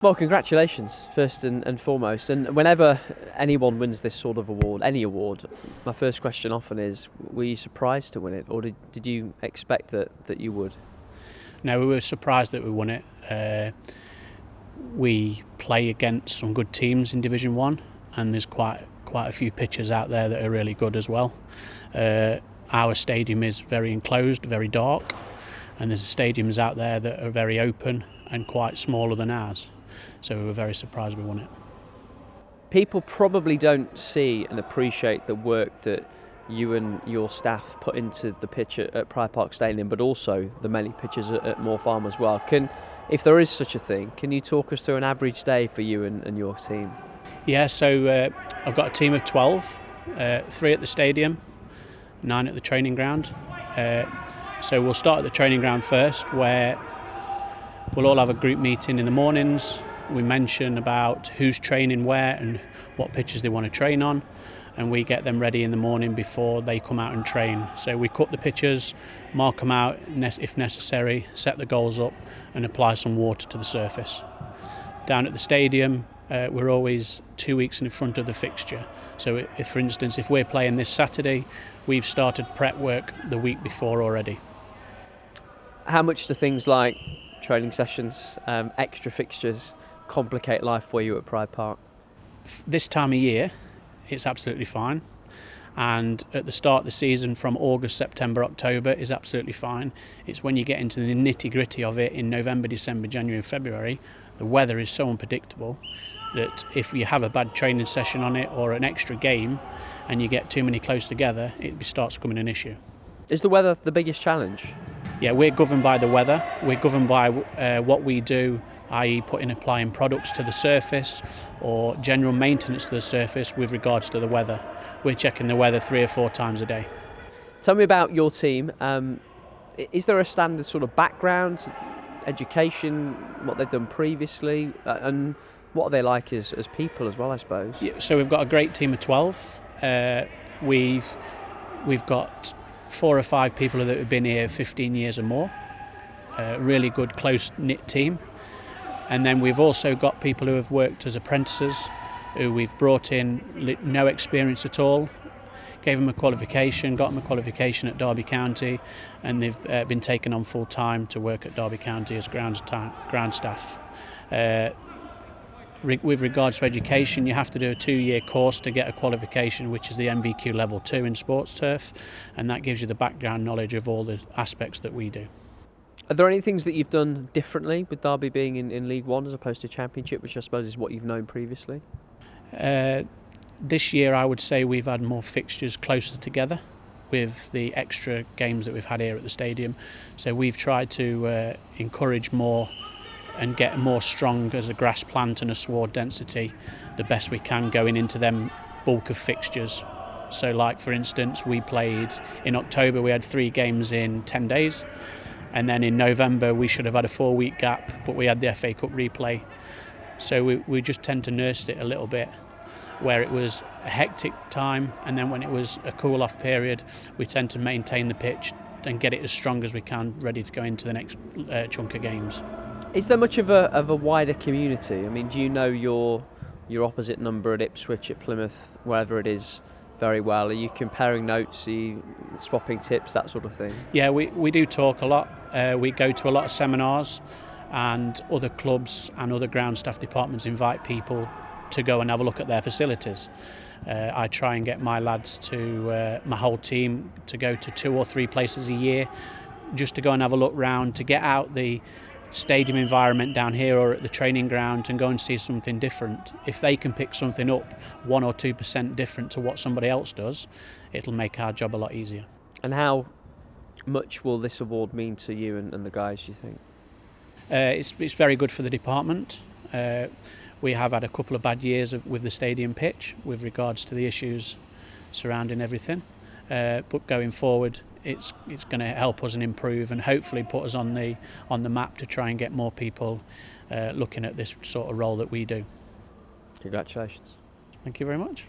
Well, congratulations, first and foremost. And whenever anyone wins this sort of award, any award, my first question often is, were you surprised to win it, or did you expect that you would? No, we were surprised that we won it. We play against some good teams in Division 1, and there's quite a few pitches out there that are really good as well. Our stadium is very enclosed, very dark, and there's stadiums out there that are very open and quite smaller than ours. So we were very surprised we won it. People probably don't see and appreciate the work that you and your staff put into the pitch at Pride Park Stadium, but also the many pitches at Moor Farm as well. If there is such a thing, can you talk us through an average day for you and your team? Yeah, so I've got a team of 12, 3 at the stadium, 9 at the training ground. So we'll start at the training ground first, where we'll all have a group meeting in the mornings. We mention about who's training where and what pitches they want to train on, and we get them ready in the morning before they come out and train. So we cut the pitches, mark them out if necessary, set the goals up and apply some water to the surface. Down at the stadium, we're always 2 weeks in front of the fixture. So if, for instance, if we're playing this Saturday, we've started prep work the week before already. How much do things like training sessions, extra fixtures, complicate life for you at Pride Park? This time of year, it's absolutely fine. And at the start of the season, from August, September, October, is absolutely fine. It's when you get into the nitty-gritty of it in November, December, January and February, the weather is so unpredictable that if you have a bad training session on it or an extra game and you get too many close together, it starts becoming an issue. Is the weather the biggest challenge? Yeah, we're governed by the weather. We're governed by what we do, i.e. applying products to the surface or general maintenance to the surface with regards to the weather. We're checking the weather 3 or 4 times a day. Tell me about your team. Is there a standard sort of background, education, what they've done previously, and what are they like as people as well, I suppose? Yeah, so we've got a great team of 12. We've got 4 or 5 people that have been here 15 years or more. Really good, close-knit team. And then we've also got people who have worked as apprentices, who we've brought in no experience at all, gave them a qualification, got them a qualification at Derby County, and they've been taken on full time to work at Derby County as ground staff. With regards to education, you have to do a 2-year course to get a qualification, which is the MVQ level 2 in sports turf, and that gives you the background knowledge of all the aspects that we do. Are there any things that you've done differently with Derby being in League One as opposed to Championship, which I suppose is what you've known previously? This year I would say we've had more fixtures closer together with the extra games that we've had here at the stadium. So we've tried to encourage more and get more strong as a grass plant and a sward density the best we can going into them bulk of fixtures. So like for instance, we played in October, we had 3 games in 10 days. And then in November we should have had a 4-week gap, but we had the FA Cup replay. So we just tend to nurse it a little bit, where it was a hectic time, and then when it was a cool-off period, we tend to maintain the pitch and get it as strong as we can, ready to go into the next chunk of games. Is there much of a wider community? I mean, do you know your opposite number at Ipswich, at Plymouth, wherever it is, very well? Are you comparing notes? Are you swapping tips, that sort of thing? Yeah, we do talk a lot. We go to a lot of seminars, and other clubs and other ground staff departments invite people to go and have a look at their facilities. I try and get my lads my whole team to go to 2 or 3 places a year just to go and have a look round, to get out the stadium environment down here or at the training ground and go and see something different. If they can pick something up 1 or 2% different to what somebody else does, it'll make our job a lot easier. And how much will this award mean to you and the guys, do you think? It's very good for the department. We have had a couple of bad years with the stadium pitch with regards to the issues surrounding everything. But going forward, it's going to help us and improve and hopefully put us on the map to try and get more people looking at this sort of role that we do. Congratulations. Thank you very much.